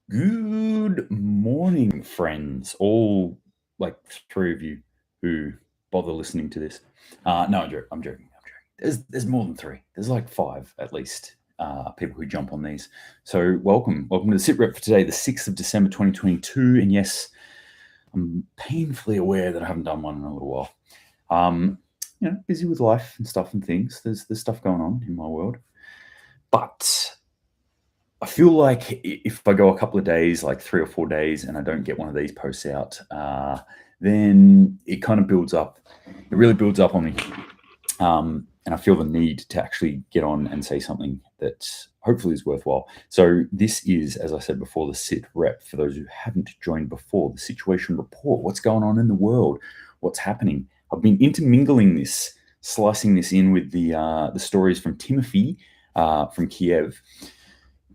Good morning, friends. All like three of you who bother listening to this. No, I'm joking. There's more than three. There's like five at least. People who jump on these. So welcome to the SitRep for today, the 6th of December 2022. And yes, I'm painfully aware that I haven't done one in a little while. Busy with life and stuff and things. There's stuff going on in my world, but I feel like if I go a couple of days, like 3 or 4 days, and I don't get one of these posts out, then it kind of builds up. It really builds up on me. And I feel the need to actually get on and say something that hopefully is worthwhile. So this is, as I said before, the SitRep. For those who haven't joined before, the situation report, what's going on in the world, what's happening. I've been intermingling this, slicing this in with the stories from Timothy from Kiev,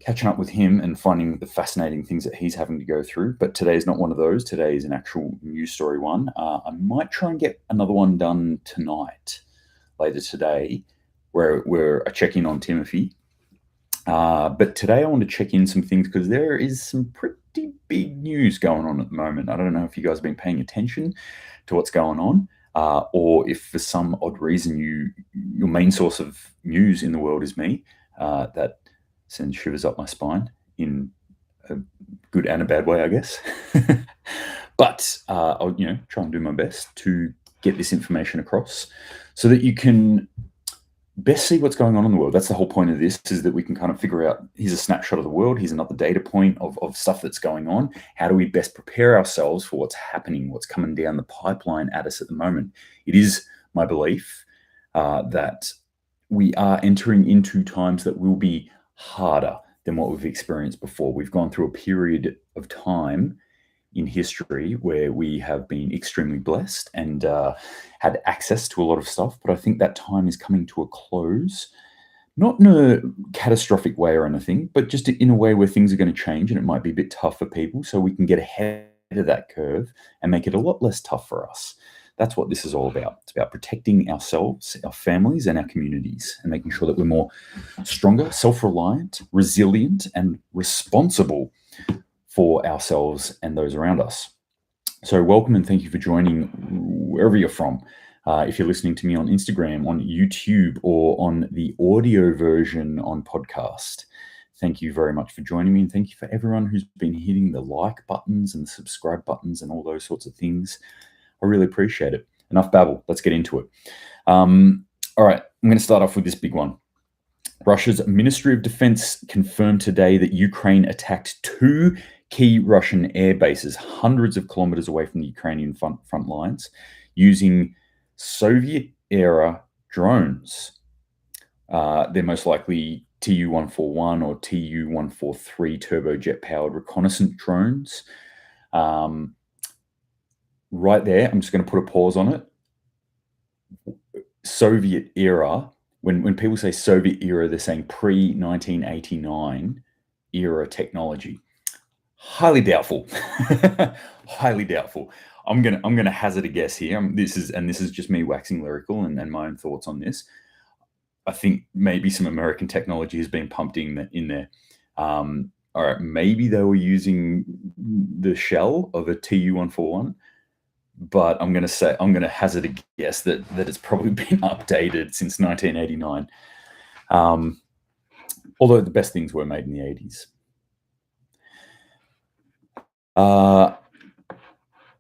catching up with him and finding the fascinating things that he's having to go through. But today is not one of those. Today is an actual news story one. I might try and get another one done tonight, later today, where we're a check-in on Timothy. But today I want to check in some things because there is some pretty big news going on at the moment. I don't know if you guys have been paying attention to what's going on, or if for some odd reason your main source of news in the world is me. That sends shivers up my spine in a good and a bad way, I guess. But I'll try and do my best to get this information across so that you can best see what's going on in the world. That's the whole point of this, is that we can kind of figure out, here's a snapshot of the world, here's another data point of stuff that's going on. How do we best prepare ourselves for what's happening, what's coming down the pipeline at us at the moment? It is my belief that we are entering into times that will be harder than what we've experienced before. We've gone through a period of time in history where we have been extremely blessed and had access to a lot of stuff, but I think that time is coming to a close, not in a catastrophic way or anything, but just in a way where things are going to change and it might be a bit tough for people, so we can get ahead of that curve and make it a lot less tough for us. That's what this is all about. It's about protecting ourselves, our families, and our communities, and making sure that we're more stronger, self-reliant, resilient, and responsible for ourselves and those around us. So welcome and thank you for joining wherever you're from. If you're listening to me on Instagram, on YouTube, or on the audio version on podcast, thank you very much for joining me, and thank you for everyone who's been hitting the like buttons and the subscribe buttons and all those sorts of things. I really appreciate it. Enough babble. Let's get into it. All right, I'm going to start off with this big one. Russia's Ministry of Defense confirmed today that Ukraine attacked 2 key Russian air bases hundreds of kilometers away from the Ukrainian front lines using Soviet-era drones. They're most likely Tu-141 or Tu-143 turbojet-powered reconnaissance drones. Right there, I'm just going to put a pause on it. Soviet era, when people say Soviet era, they're saying pre-1989 era technology. Highly doubtful. Highly doubtful. I'm gonna hazard a guess here. This is just me waxing lyrical and my own thoughts on this. I think maybe some American technology has been pumped in there. All right, maybe they were using the shell of a Tu-141. But I'm going to hazard a guess that it's probably been updated since 1989. Although the best things were made in the 80s.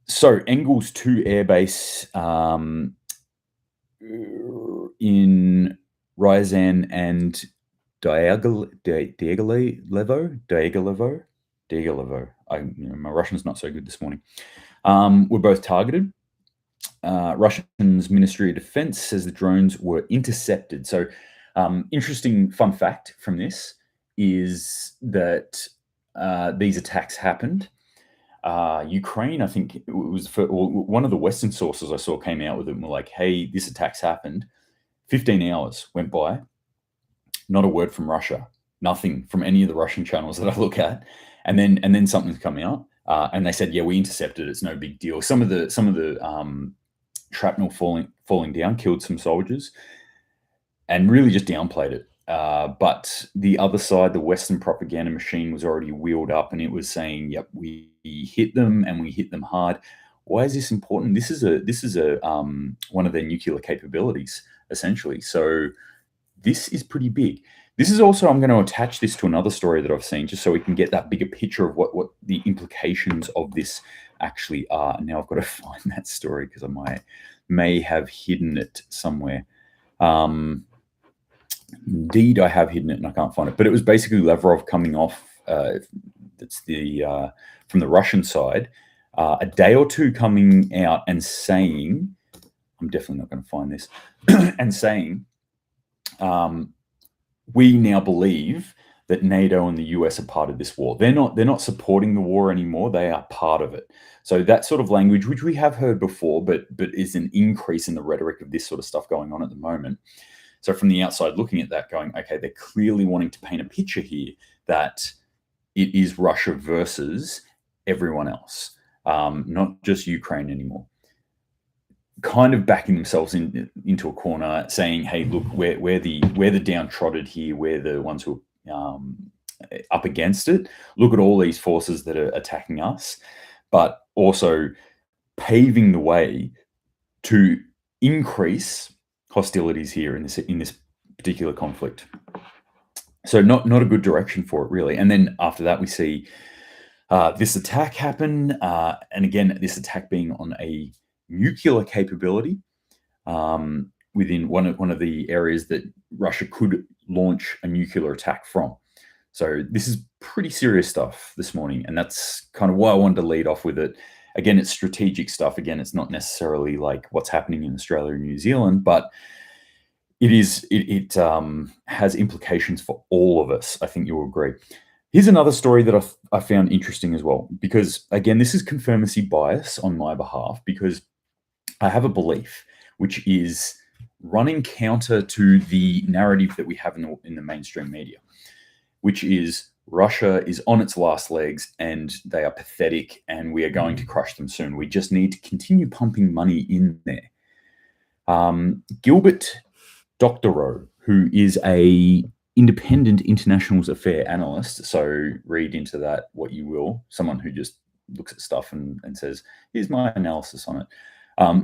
So Engels 2 Air Base in Ryazan and Diaghilevo. My Russian's not so good this morning. Were both targeted. Russia's Ministry of Defense says the drones were intercepted. So interesting fun fact from this is that these attacks happened. Ukraine, I think it was one of the Western sources I saw came out with it and were like, hey, this attack's happened. 15 hours went by. Not a word from Russia. Nothing from any of the Russian channels that I look at. And then something's come out. And they said, yeah, we intercepted it. It's no big deal. Some of the shrapnel falling down killed some soldiers, and really just downplayed it. But the other side, the Western propaganda machine, was already wheeled up, and it was saying, "Yep, we hit them, and we hit them hard." Why is this important? This is a one of their nuclear capabilities, essentially. So this is pretty big. This is also, I'm going to attach this to another story that I've seen, just so we can get that bigger picture of what the implications of this actually are. And now I've got to find that story because I may have hidden it somewhere. Indeed, I have hidden it and I can't find it. But it was basically Lavrov coming off. That's from the Russian side, a day or two coming out and saying, I'm definitely not going to find this, and saying, we now believe that NATO and the US are part of this war. They're not supporting the war anymore. They are part of it. So that sort of language, which we have heard before, but is an increase in the rhetoric of this sort of stuff going on at the moment. So from the outside looking at that, going, okay, they're clearly wanting to paint a picture here that it is Russia versus everyone else, not just Ukraine anymore. Kind of backing themselves into a corner, saying, "Hey, look, we're the downtrodden here. We're the ones who are up against it. Look at all these forces that are attacking us," but also paving the way to increase hostilities here in this particular conflict. So not a good direction for it, really. And then after that, we see this attack happen, and again, this attack being on a nuclear capability within one of the areas that Russia could launch a nuclear attack from. So this is pretty serious stuff this morning, and that's kind of why I wanted to lead off with it. Again, it's strategic stuff. Again, it's not necessarily like what's happening in Australia and New Zealand, but it has implications for all of us. I think you'll agree. Here's another story that I found interesting as well, because again, this is confirmation bias on my behalf, because I have a belief which is running counter to the narrative that we have in the mainstream media, which is Russia is on its last legs and they are pathetic and we are going to crush them soon. We just need to continue pumping money in there. Gilbert Doctorow, who is a independent international affairs analyst, so read into that what you will, someone who just looks at stuff and says, here's my analysis on it.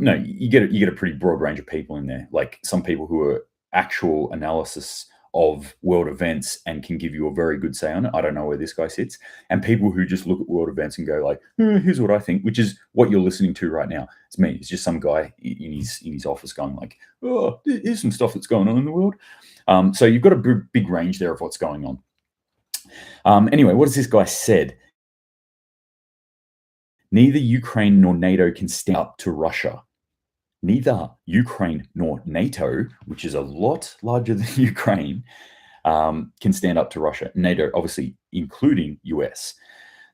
No, you get a pretty broad range of people in there, like some people who are actual analysis of world events and can give you a very good say on it. I don't know where this guy sits. And people who just look at world events and go like, here's what I think, which is what you're listening to right now. It's me. It's just some guy in his office going like, oh, here's some stuff that's going on in the world. So you've got a big range there of what's going on. Anyway, what has this guy said? Neither Ukraine nor NATO can stand up to Russia. Neither Ukraine nor NATO, which is a lot larger than Ukraine, can stand up to Russia. NATO, obviously, including US.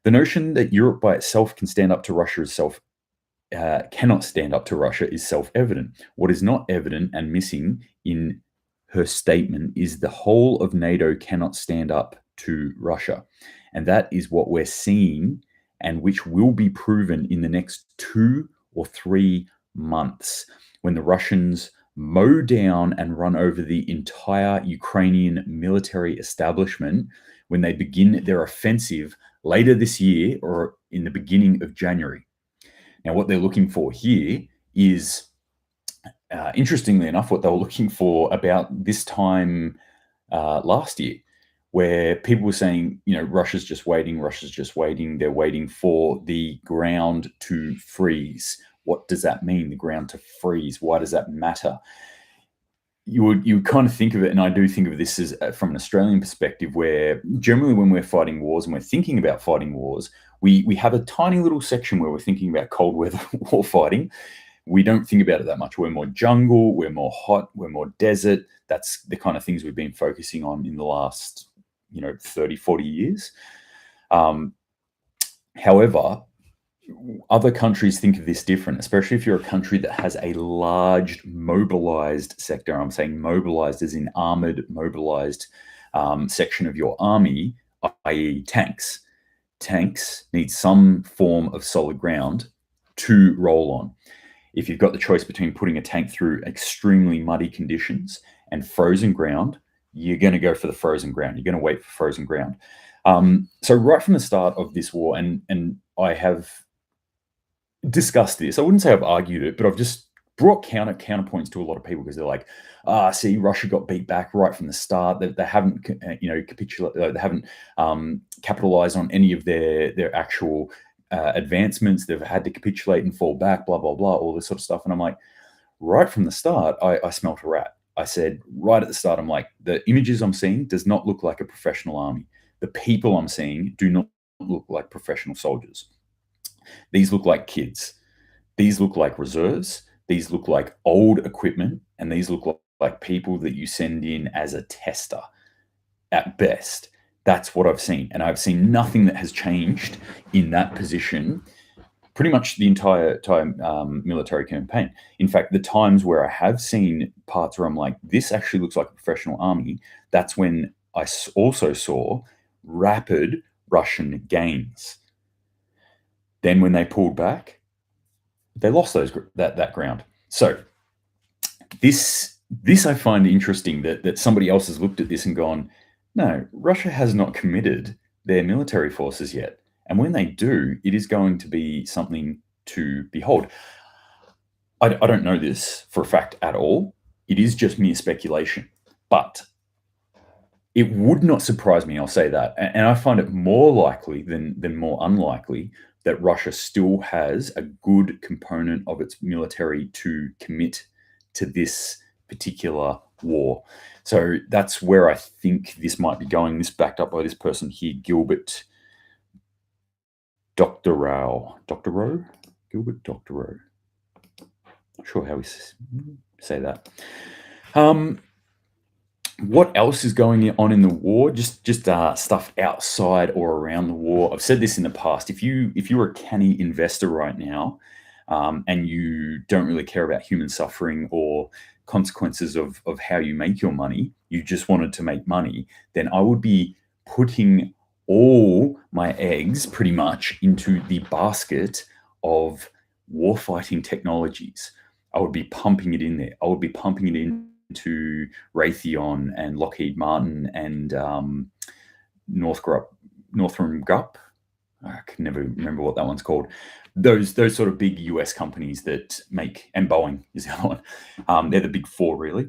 The notion that Europe by itself can stand up to Russia cannot stand up to Russia is self-evident. What is not evident and missing in her statement is the whole of NATO cannot stand up to Russia. And that is what we're seeing, and which will be proven in the next 2 or 3 months, when the Russians mow down and run over the entire Ukrainian military establishment, when they begin their offensive later this year or in the beginning of January. Now, what they're looking for here is, interestingly enough, what they were looking for about this time last year, where people were saying, Russia's just waiting, they're waiting for the ground to freeze. What does that mean, the ground to freeze? Why does that matter? You would kind of think of it, and I do think of this as from an Australian perspective, where generally when we're fighting wars and we're thinking about fighting wars, we have a tiny little section where we're thinking about cold weather war fighting. We don't think about it that much. We're more jungle, we're more hot, we're more desert. That's the kind of things we've been focusing on in the last 30, 40 years. However, other countries think of this different, especially if you're a country that has a large mobilized sector. I'm saying mobilized as in armored, mobilized section of your army, i.e. tanks. Tanks need some form of solid ground to roll on. If you've got the choice between putting a tank through extremely muddy conditions and frozen ground, you're going to go for the frozen ground. You're going to wait for frozen ground. So right from the start of this war, and I have discussed this. I wouldn't say I've argued it, but I've just brought counterpoints to a lot of people because they're like, see, Russia got beat back right from the start. They haven't, capitulated. They haven't capitalized on any of their actual advancements. They've had to capitulate and fall back. Blah blah blah. All this sort of stuff. And I'm like, right from the start, I smelt a rat. I said right at the start, I'm like, the images I'm seeing does not look like a professional army. The people I'm seeing do not look like professional soldiers. These look like kids. These look like reserves. These look like old equipment. And these look like people that you send in as a tester at best. That's what I've seen. And I've seen nothing that has changed in that position pretty much the entire military campaign. In fact, the times where I have seen parts where I'm like, this actually looks like a professional army, that's when I also saw rapid Russian gains. Then when they pulled back, they lost that ground. So this I find interesting that somebody else has looked at this and gone, no, Russia has not committed their military forces yet. And when they do, it is going to be something to behold. I don't know this for a fact at all. It is just mere speculation. But it would not surprise me, I'll say that. And I find it more likely than more unlikely that Russia still has a good component of its military to commit to this particular war. So that's where I think this might be going. This backed up by this person here, Gilbert Doctorow. Gilbert Doctorow. Not sure how we say that. What else is going on in the war? Just stuff outside or around the war. I've said this in the past. If you're a canny investor right now, and you don't really care about human suffering or consequences of how you make your money, you just wanted to make money, then I would be putting all my eggs pretty much into the basket of warfighting technologies. I would be pumping it in there. I would be pumping it into Raytheon and Lockheed Martin and Northrop Grumman. I can never remember what that one's called. Those sort of big US companies that make, and Boeing is the other one. They're the big four really,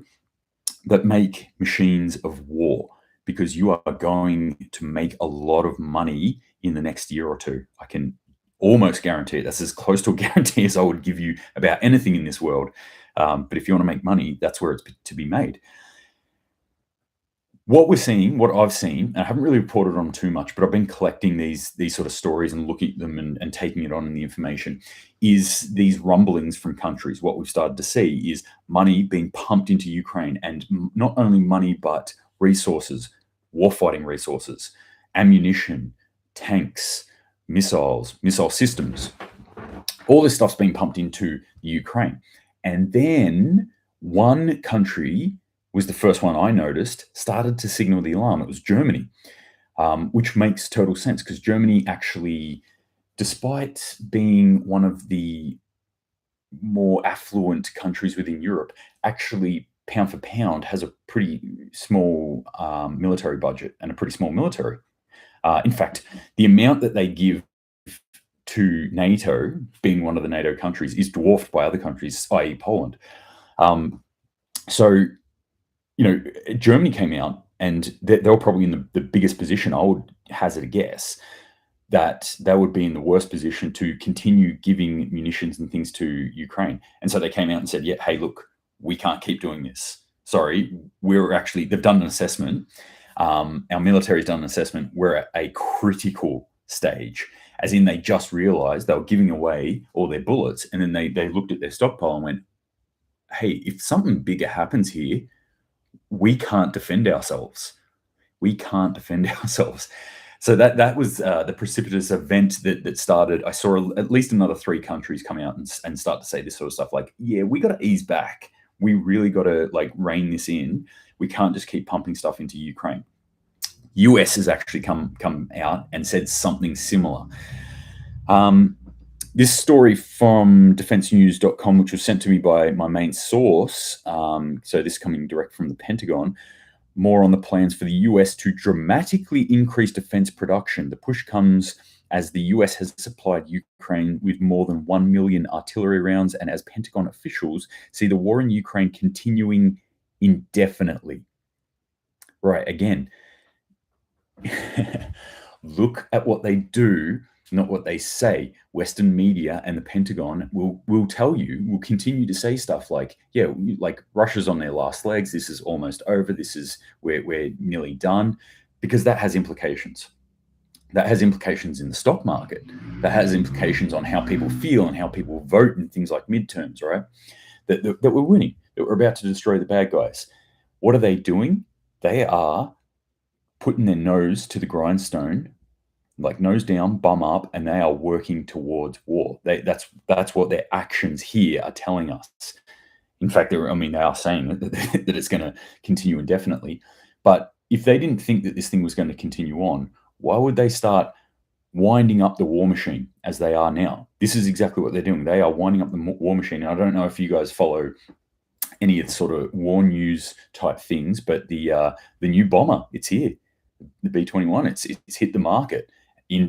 that make machines of war, because you are going to make a lot of money in the next year or two. I can almost guarantee it. That's as close to a guarantee as I would give you about anything in this world. But if you want to make money, that's where it's to be made. What we're seeing, what I've seen, and I haven't really reported on too much, but I've been collecting these sort of stories and looking at them and taking it on in the information, is these rumblings from countries. What we've started to see is money being pumped into Ukraine, and not only money, but resources, warfighting resources, ammunition, tanks, missiles, missile systems. All this stuff's being pumped into Ukraine. And then one country was the first one I noticed, started to signal the alarm. It was Germany, which makes total sense, because Germany actually, despite being one of the more affluent countries within Europe, actually pound for pound has a pretty small military budget and a pretty small military. In fact, the amount that they give to NATO, being one of the NATO countries, is dwarfed by other countries, i.e. Poland. So, Germany came out, and they were probably in the biggest position. I would hazard a guess that they would be in the worst position to continue giving munitions and things to Ukraine. And so they came out and said, yeah, hey, look, we can't keep doing this. Sorry, they've done an assessment. Our military's done an assessment. We're at a critical stage, as in they just realized they were giving away all their bullets. And then they looked at their stockpile and went, hey, if something bigger happens here, we can't defend ourselves. So that was the precipitous event that started. I saw at least another 3 countries come out and start to say this sort of stuff like, yeah, we got to ease back. We really got to rein this in. We can't just keep pumping stuff into Ukraine. US has actually come out and said something similar. This story from defensenews.com, which was sent to me by my main source, so this coming direct from the Pentagon, more on the plans for the US to dramatically increase defense production. The push comes as the US has supplied Ukraine with more than 1 million artillery rounds, and as Pentagon officials see the war in Ukraine continuing indefinitely. Right, again, look at what they do, not what they say. Western media and the Pentagon will tell you, will continue to say stuff like, yeah, like Russia's on their last legs, this is almost over, this is we're nearly done, because that has implications. That has implications in the stock market. That has implications on how people feel and how people vote and things like midterms, right? That we're winning, that we're about to destroy the bad guys. What are they doing? They are putting their nose to the grindstone, like nose down, bum up, and they are working towards war. That's what their actions here are telling us. In fact, they are saying that it's going to continue indefinitely. But if they didn't think that this thing was going to continue on, why would they start winding up the war machine as they are now? This is exactly what they're doing. They are winding up the war machine. And I don't know if you guys follow any of the sort of war news type things, but the new bomber, it's here. The B-21, it's hit the market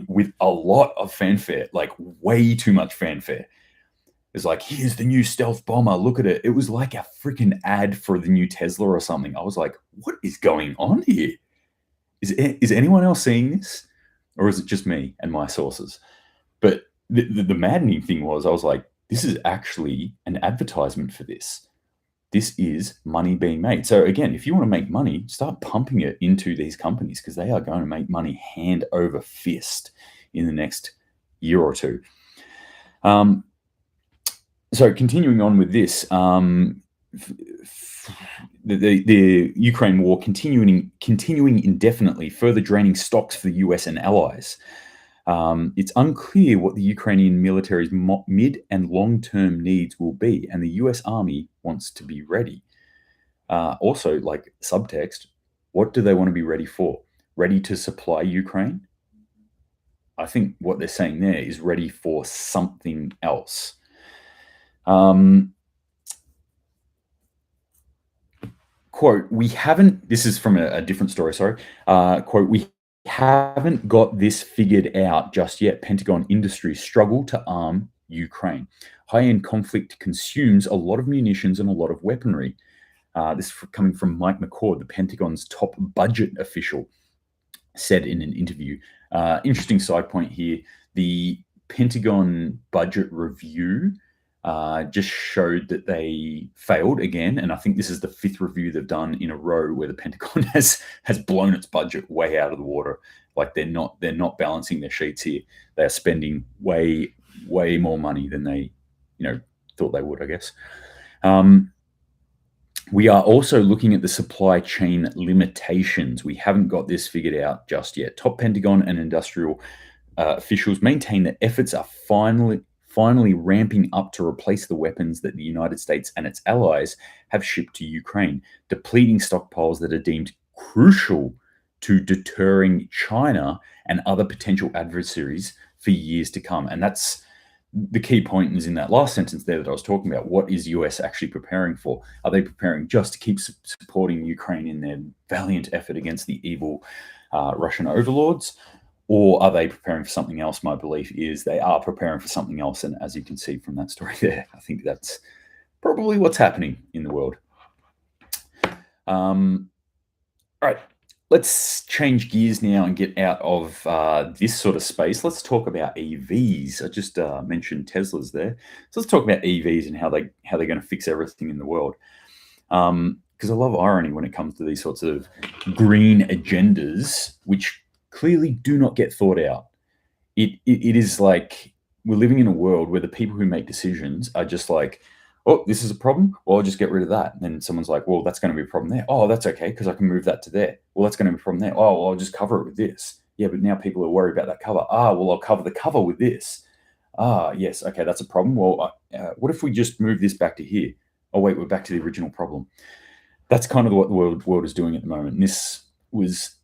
with a lot of fanfare, like way too much fanfare. It's like, here's the new stealth bomber, look at it. It was like a freaking ad for the new Tesla or something. I was like, what is going on here? Is anyone else seeing this? Or is it just me and my sources? But the maddening thing was, I was like, this is actually an advertisement for this. This is money being made. So again, if you want to make money, start pumping it into these companies, because they are going to make money hand over fist in the next year or two. So continuing on with this, the Ukraine war continuing indefinitely, further draining stocks for the US and allies. It's unclear what the Ukrainian military's mid and long-term needs will be, and the US Army wants to be ready. Also, like subtext, what do they want to be ready for? Ready to supply Ukraine? I think what they're saying there is ready for something else. Quote, we haven't, this is from a different story, sorry. Quote, we haven't got this figured out just yet. Pentagon industries struggle to arm Ukraine. High-end conflict consumes a lot of munitions and a lot of weaponry. This is coming from Mike McCord, the Pentagon's top budget official, said in an interview. Interesting side point here. The Pentagon budget review just showed that they failed again, and I think this is the 5th review they've done in a row where the Pentagon has blown its budget way out of the water. Like they're not balancing their sheets here. They are spending way more money than they thought they would, I guess. We are also looking at the supply chain limitations. We haven't got this figured out just yet. Top Pentagon and industrial officials maintain that efforts are finally ramping up to replace the weapons that the United States and its allies have shipped to Ukraine, depleting stockpiles that are deemed crucial to deterring China and other potential adversaries for years to come. And that's the key point, is in that last sentence there that I was talking about. What is US actually preparing for? Are they preparing just to keep supporting Ukraine in their valiant effort against the evil Russian overlords? Or are they preparing for something else? My belief is they are preparing for something else. And as you can see from that story there, I think that's probably what's happening in the world. All right, let's change gears now and get out of this sort of space. Let's talk about EVs. I just mentioned Teslas there. So let's talk about EVs and how they're going to fix everything in the world. Because I love irony when it comes to these sorts of green agendas, which clearly do not get thought out. It is like we're living in a world where the people who make decisions are just like, oh, this is a problem, well, I'll just get rid of that. And then someone's like, well, that's going to be a problem there. Oh, that's okay, because I can move that to there. Well, that's going to be a problem there. Oh, well, I'll just cover it with this. Yeah, but now people are worried about that cover. Well, I'll cover the cover with this. Yes, okay, that's a problem. Well, what if we just move this back to here? Oh, wait, we're back to the original problem. That's kind of what the world is doing at the moment. And this was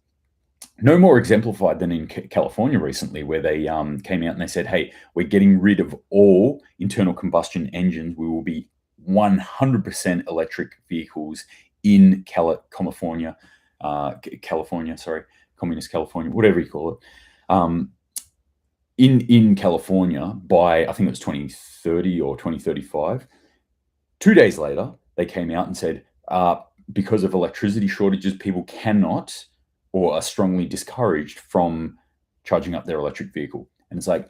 no more exemplified than in California recently, where they came out and they said, hey, we're getting rid of all internal combustion engines. We will be 100% electric vehicles in California California, sorry, communist California, whatever you call it, in California by, I think it was 2030 or 2035. 2 days later, they came out and said, because of electricity shortages, people cannot or are strongly discouraged from charging up their electric vehicle. And it's like,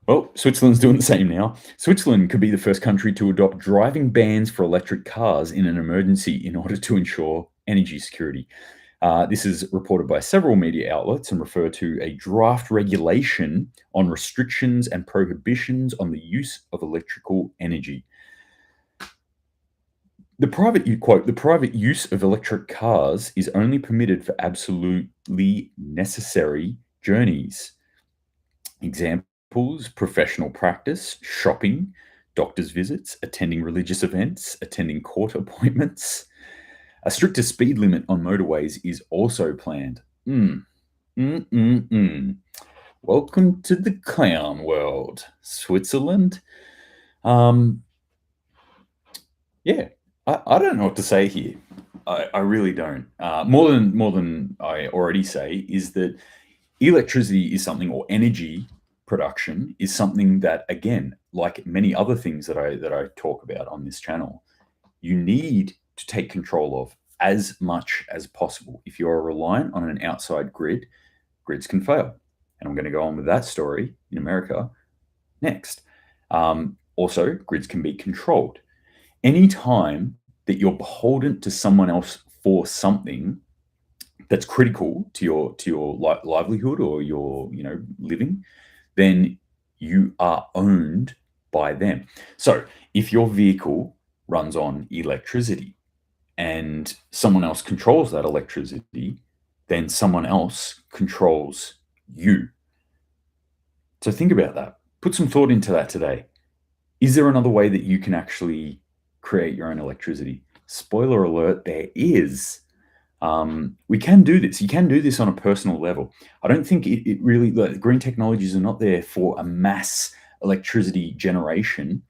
well, Switzerland's doing the same now. Switzerland could be the first country to adopt driving bans for electric cars in an emergency in order to ensure energy security. This is reported by several media outlets and referred to a draft regulation on restrictions and prohibitions on the use of electrical energy. The private use of electric cars is only permitted for absolutely necessary journeys. Examples: professional practice, shopping, doctor's visits, attending religious events, attending court appointments. A stricter speed limit on motorways is also planned. Welcome to the clown world, Switzerland. Yeah, I don't know what to say here. I really don't. More than I already say is that electricity is something, or energy production is something that, again, like many other things that I talk about on this channel, you need to take control of as much as possible. If you are reliant on an outside grid, grids can fail. And I'm going to go on with that story in America next. Also, grids can be controlled. Anytime that you're beholden to someone else for something that's critical to your livelihood or your living, then you are owned by them. So if your vehicle runs on electricity and someone else controls that electricity, then someone else controls you. So think about that. Put some thought into that today. Is there another way that you can actually create your own electricity? Spoiler alert, there is. We can do this. You can do this on a personal level. I don't think it really, the green technologies are not there for a mass electricity generation.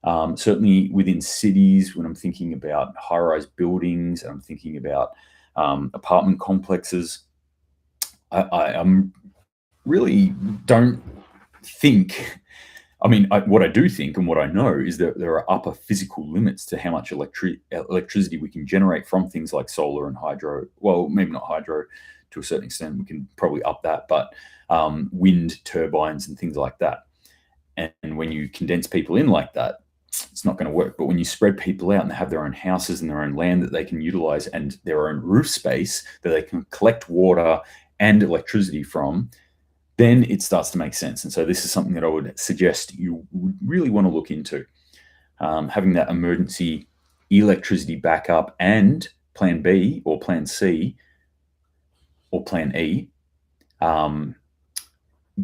Certainly within cities, when I'm thinking about high-rise buildings, and I'm thinking about apartment complexes, I really don't think, what I do think and what I know is that there are upper physical limits to how much electricity we can generate from things like solar and hydro. Well, maybe not hydro to a certain extent. We can probably up that, but wind turbines and things like that. And when you condense people in like that, it's not going to work. But when you spread people out and they have their own houses and their own land that they can utilize and their own roof space that they can collect water and electricity from, then it starts to make sense. And so this is something that I would suggest you would really want to look into, having that emergency electricity backup, and plan B or plan C or plan E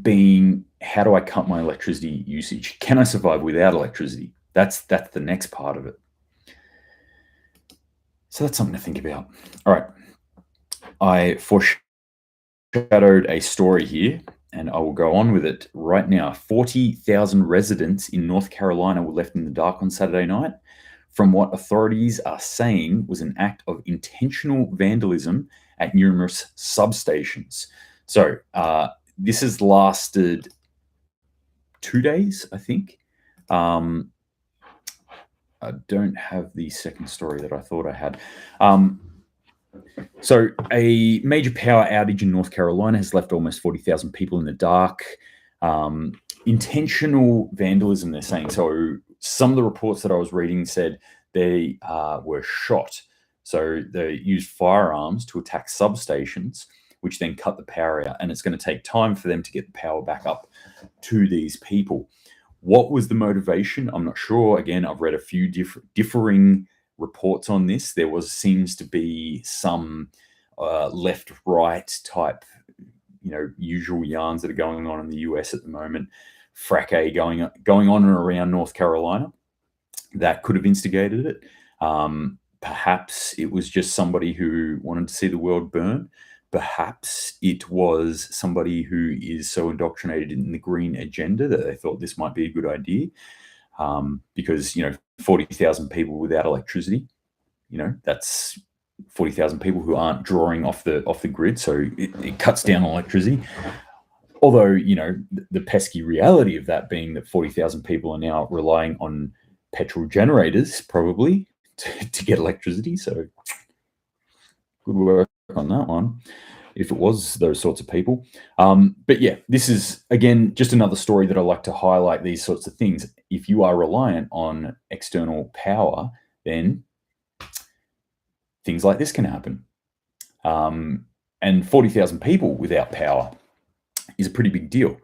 being, how do I cut my electricity usage? Can I survive without electricity? That's the next part of it. So that's something to think about. All right. I foreshadowed a story here, and I will go on with it right now. 40,000 residents in North Carolina were left in the dark on Saturday night from what authorities are saying was an act of intentional vandalism at numerous substations. So this has lasted 2 days, I think. I don't have the second story that I thought I had. So a major power outage in North Carolina has left almost 40,000 people in the dark. Intentional vandalism, they're saying. So some of the reports that I was reading said they were shot. So they used firearms to attack substations, which then cut the power out. And it's going to take time for them to get the power back up to these people. What was the motivation? I'm not sure. Again, I've read a few differing reports on this. There seems to be some left-right type, usual yarns that are going on in the US at the moment. Fracas going on and around North Carolina that could have instigated it. Perhaps it was just somebody who wanted to see the world burn. Perhaps it was somebody who is so indoctrinated in the green agenda that they thought this might be a good idea. Because, 40,000 people without electricity. That's 40,000 people who aren't drawing off the grid, so it cuts down on electricity. Although, the pesky reality of that being that 40,000 people are now relying on petrol generators, probably, to get electricity. So good work on that one, if it was those sorts of people. But yeah, this is, again, just another story that I like to highlight these sorts of things. If you are reliant on external power, then things like this can happen. And 40,000 people without power is a pretty big deal.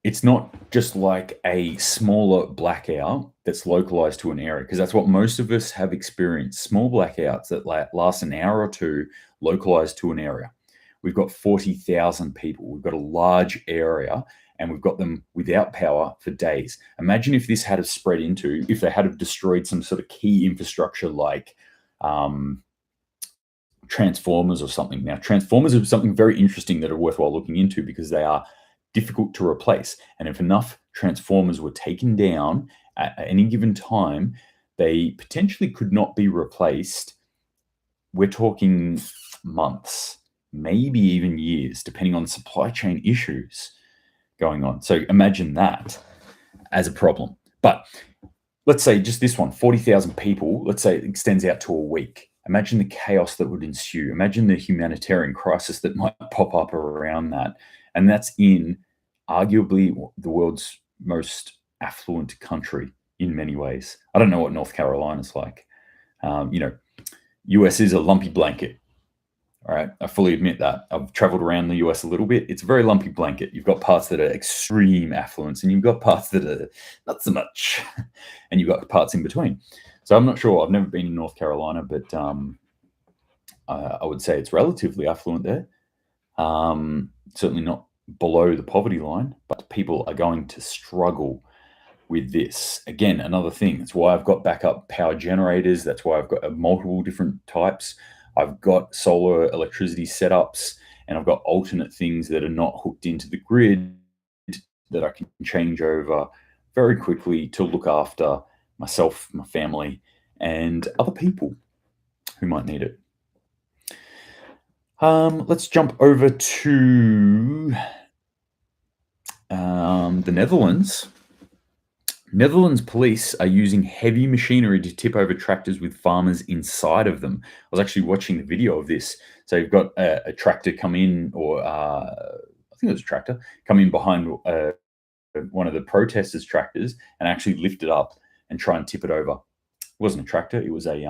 It's not just like a smaller blackout that's localized to an area, because that's what most of us have experienced. Small blackouts that last an hour or two, localized to an area. We've got 40,000 people. We've got a large area, and we've got them without power for days. Imagine if this had have spread into, if they had have destroyed some sort of key infrastructure like transformers or something. Now, transformers are something very interesting that are worthwhile looking into, because they are difficult to replace. And if enough transformers were taken down at any given time, they potentially could not be replaced. We're talking months, maybe even years, depending on supply chain issues going on. So imagine that as a problem. But let's say just this one, 40,000 people, let's say it extends out to a week. Imagine the chaos that would ensue. Imagine the humanitarian crisis that might pop up around that. And that's in arguably the world's most affluent country in many ways. I don't know what North Carolina's like. US is a lumpy blanket. All right, I fully admit that. I've traveled around the US a little bit. It's a very lumpy blanket. You've got parts that are extreme affluence, and you've got parts that are not so much, and you've got parts in between. So I'm not sure. I've never been in North Carolina, but I would say it's relatively affluent there. Certainly not below the poverty line, but people are going to struggle with this. Again, another thing. That's why I've got backup power generators. That's why I've got multiple different types. I've got solar electricity setups, and I've got alternate things that are not hooked into the grid that I can change over very quickly to look after myself, my family, and other people who might need it. Let's jump over to the Netherlands. Netherlands police are using heavy machinery to tip over tractors with farmers inside of them. I was actually watching the video of this. So you've got a tractor come in, or I think it was a tractor, come in behind one of the protesters' tractors and actually lift it up and try and tip it over. It wasn't a tractor, it was a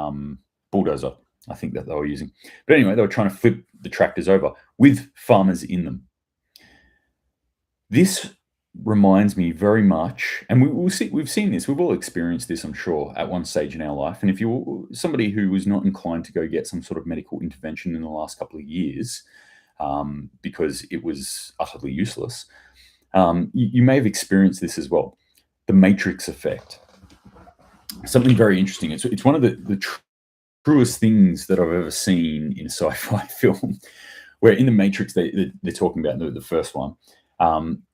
bulldozer, I think, that they were using. But anyway, they were trying to flip the tractors over with farmers in them. This reminds me very much, and we've seen this, we've all experienced this, I'm sure, at one stage in our life. And if you're somebody who was not inclined to go get some sort of medical intervention in the last couple of years, because it was utterly useless, you may have experienced this as well. The Matrix effect. Something very interesting. It's one of the truest things that I've ever seen in a sci-fi film, where in the Matrix they're talking about the first one.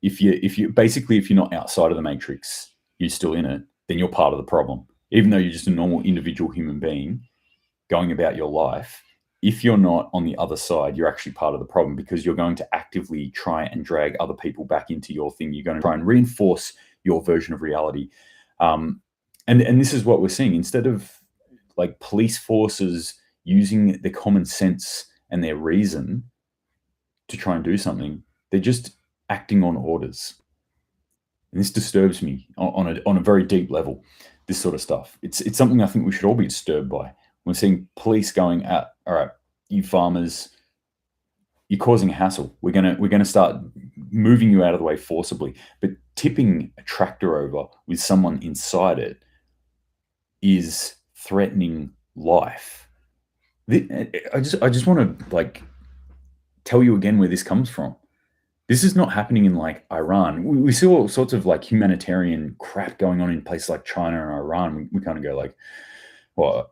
If you're not outside of the Matrix, you're still in it, then you're part of the problem. Even though you're just a normal individual human being going about your life, if you're not on the other side, you're actually part of the problem, because you're going to actively try and drag other people back into your thing. You're going to try and reinforce your version of reality. And this is what we're seeing. Instead of like police forces using their common sense and their reason to try and do something, they're just acting on orders. And this disturbs me on a very deep level, this sort of stuff. It's something I think we should all be disturbed by. We're seeing police going at, all right, you farmers, you're causing a hassle. We're gonna start moving you out of the way forcibly. But tipping a tractor over with someone inside it is threatening life. I just want to like tell you again where this comes from. This is not happening in like Iran. We see all sorts of like humanitarian crap going on in places like China and Iran. We kind of go like, well,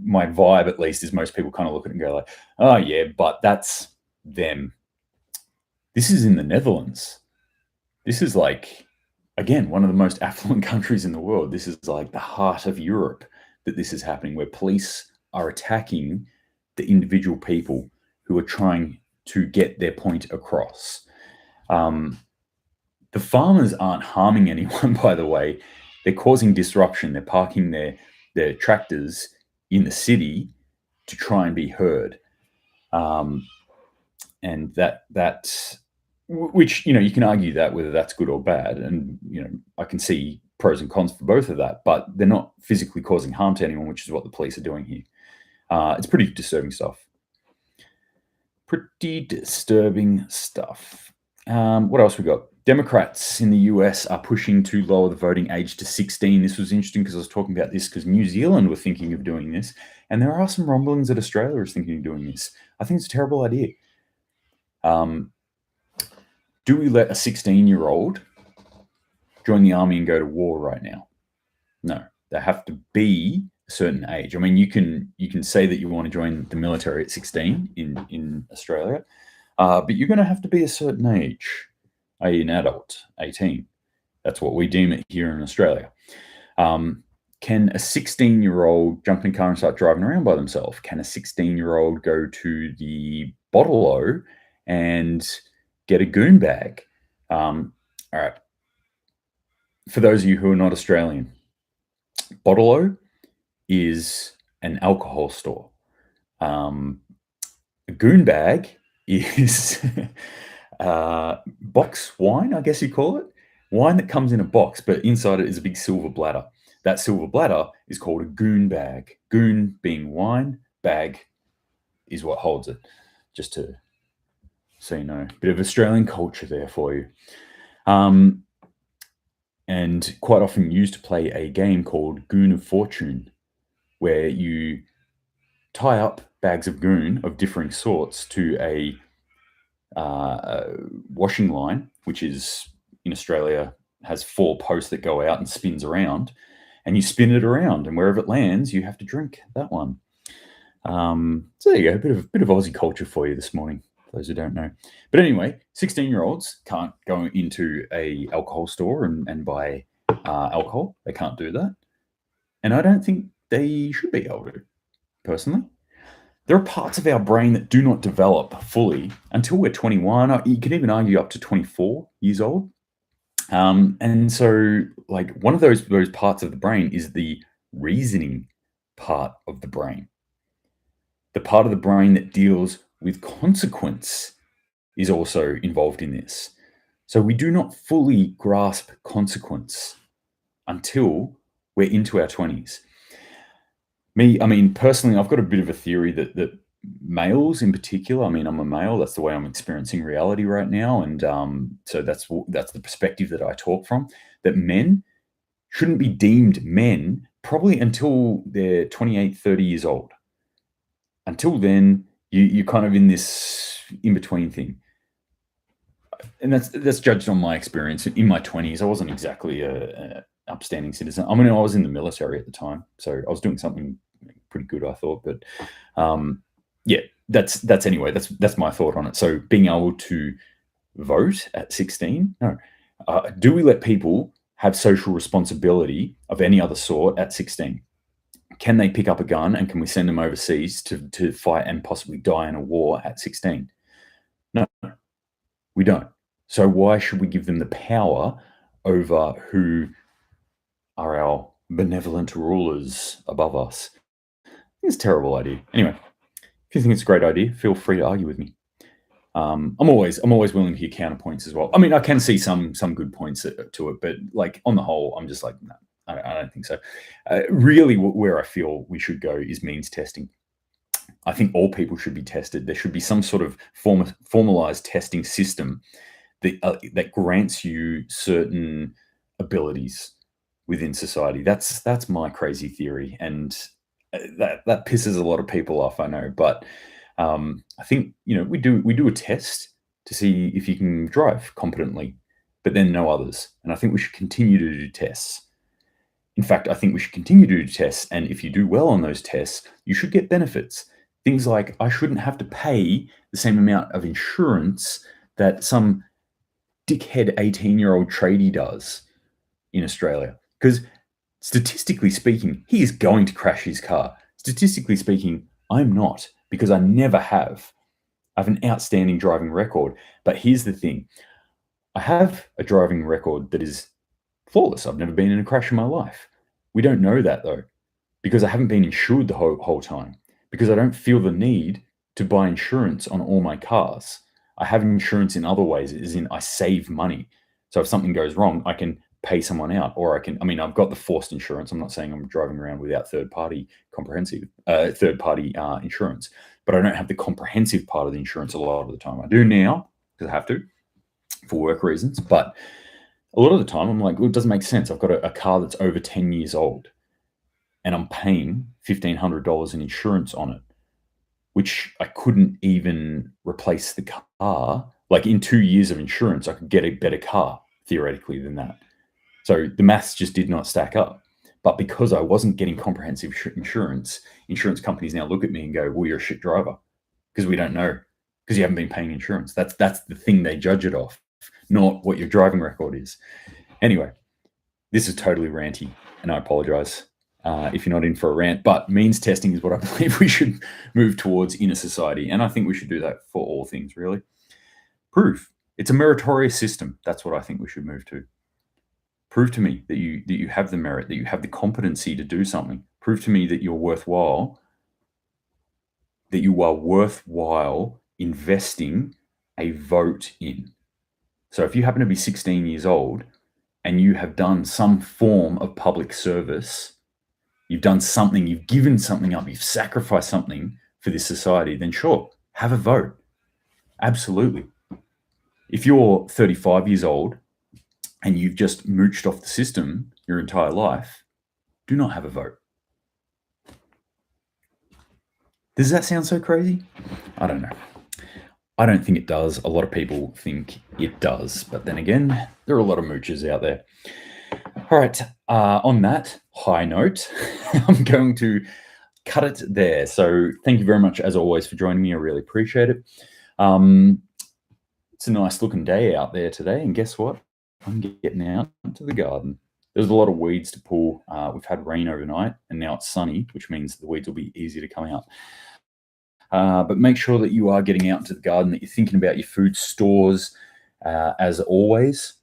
my vibe at least is most people kind of look at it and go like, oh yeah, but that's them. This is in the Netherlands. This is like again, one of the most affluent countries in the world. This is like the heart of Europe that this is happening, where police are attacking the individual people who are trying to get their point across. The farmers aren't harming anyone, by the way. They're causing disruption. They're parking their tractors in the city to try and be heard. And which, you can argue that whether that's good or bad. And, I can see pros and cons for both of that, but they're not physically causing harm to anyone, which is what the police are doing here. It's pretty disturbing stuff. Pretty disturbing stuff. What else we got? Democrats in the US are pushing to lower the voting age to 16. This was interesting because I was talking about this because New Zealand were thinking of doing this, and there are some rumblings that Australia is thinking of doing this. I think it's a terrible idea. Do we let a 16-year-old join the army and go to war right now? No, they have to be a certain age. I mean, you can say that you want to join the military at 16 in Australia, but you're going to have to be a certain age, i.e. an adult, 18. That's what we deem it here in Australia. Can a 16-year-old jump in a car and start driving around by themselves? Can a 16-year-old go to the bottle-o and get a goon bag? All right. For those of you who are not Australian, bottle-o is an alcohol store. A goon bag is box wine, I guess you call it. Wine that comes in a box, but inside it is a big silver bladder. That silver bladder is called a goon bag. Goon being wine, bag is what holds it. Just to so you know, bit of Australian culture there for you. And quite often used to play a game called Goon of Fortune, where you tie up bags of goon of differing sorts to a washing line, which is in Australia has 4 posts that go out and spins around, and you spin it around, and wherever it lands, you have to drink that one. So there you go, a bit of Aussie culture for you this morning, for those who don't know. But anyway, 16-year-olds can't go into a alcohol store and buy alcohol. They can't do that, and I don't think they should be able to, personally. There are parts of our brain that do not develop fully until we're 21. You could even argue up to 24 years old. And so, like, one of those parts of the brain is the reasoning part of the brain. The part of the brain that deals with consequence is also involved in this. So we do not fully grasp consequence until we're into our 20s. Personally, I've got a bit of a theory that males in particular, I'm a male, that's the way I'm experiencing reality right now. And so that's the perspective that I talk from, that men shouldn't be deemed men probably until they're 28, 30 years old. Until then, you're kind of in this in-between thing. And that's judged on my experience. In my 20s, I wasn't exactly an upstanding citizen. I was in the military at the time, so I was doing something pretty good, I thought. But yeah, that's my thought on it. So being able to vote at 16, no. Do we let people have social responsibility of any other sort at 16? Can they pick up a gun, and can we send them overseas to fight and possibly die in a war at 16? No, we don't. So why should we give them the power over who are our benevolent rulers above us? I think it's a terrible idea. Anyway, if you think it's a great idea, feel free to argue with me. I'm always willing to hear counterpoints as well. I can see some good points to it, but like on the whole, I'm just like, no, I don't think so. Really, where I feel we should go is means testing. I think all people should be tested. There should be some sort of formalized testing system that grants you certain abilities within society. That's my crazy theory, and that pisses a lot of people off, I know. But I think we do a test to see if you can drive competently, but then no others. And I think we should continue to do tests. In fact, I think we should continue to do tests, and if you do well on those tests, you should get benefits. Things like, I shouldn't have to pay the same amount of insurance that some dickhead 18-year-old tradie does, in Australia, because statistically speaking, he is going to crash his car. Statistically speaking, I'm not, because I never have. I have an outstanding driving record. But here's the thing. I have a driving record that is flawless. I've never been in a crash in my life. We don't know that, though, because I haven't been insured the whole time, because I don't feel the need to buy insurance on all my cars. I have insurance in other ways, as in I save money. So if something goes wrong, I can pay someone out, or I've got the forced insurance. I'm not saying I'm driving around without third-party insurance, but I don't have the comprehensive part of the insurance a lot of the time. I do now because I have to for work reasons, but a lot of the time I'm like, well, it doesn't make sense. I've got a car that's over 10 years old and I'm paying $1,500 in insurance on it, which I couldn't even replace the car. Like in 2 years of insurance, I could get a better car theoretically than that. So the maths just did not stack up. But because I wasn't getting comprehensive insurance companies now look at me and go, well, you're a shit driver, because we don't know, because you haven't been paying insurance. That's the thing they judge it off, not what your driving record is. Anyway, this is totally ranty, and I apologize if you're not in for a rant, but means testing is what I believe we should move towards in a society, and I think we should do that for all things, really. Proof. It's a meritorious system. That's what I think we should move to. Prove to me that you have the merit, that you have the competency to do something. Prove to me that you're worthwhile, that you are worthwhile investing a vote in. So if you happen to be 16 years old and you have done some form of public service, you've done something, you've given something up, you've sacrificed something for this society, then sure, have a vote. Absolutely. If you're 35 years old and you've just mooched off the system your entire life, do not have a vote. Does that sound so crazy? I don't know. I don't think it does. A lot of people think it does. But then again, there are a lot of moochers out there. All right. On that high note, I'm going to cut it there. So thank you very much, as always, for joining me. I really appreciate it. It's a nice looking day out there today. And guess what? I'm getting out into the garden. There's a lot of weeds to pull. We've had rain overnight and now it's sunny, which means the weeds will be easy to come out. But make sure that you are getting out into the garden, that you're thinking about your food stores, as always.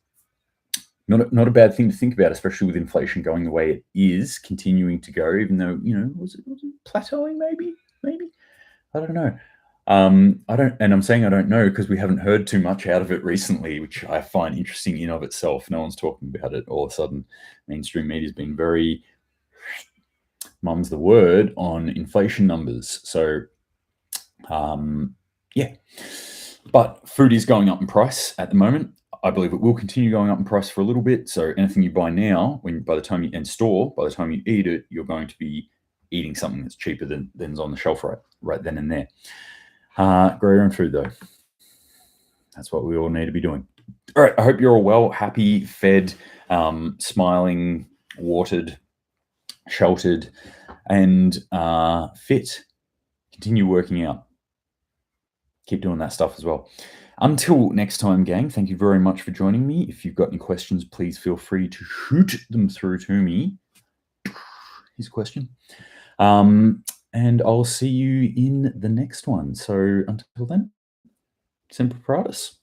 Not a bad thing to think about, especially with inflation going the way it is, continuing to go, even though, was it plateauing maybe? I don't know. I'm saying I don't know because we haven't heard too much out of it recently, which I find interesting in of itself. No one's talking about it. All of a sudden, mainstream media's been very mum's the word on inflation numbers. So, yeah. But food is going up in price at the moment. I believe it will continue going up in price for a little bit. So anything you buy now, by the time you eat it, you're going to be eating something that's cheaper than's on the shelf right then and there. Grow your own food, though. That's what we all need to be doing. All right. I hope you're all well, happy, fed, smiling, watered, sheltered, and fit. Continue working out. Keep doing that stuff as well. Until next time, gang, thank you very much for joining me. If you've got any questions, please feel free to shoot them through to me. Here's a question. And I'll see you in the next one. So until then, Semper Paratus.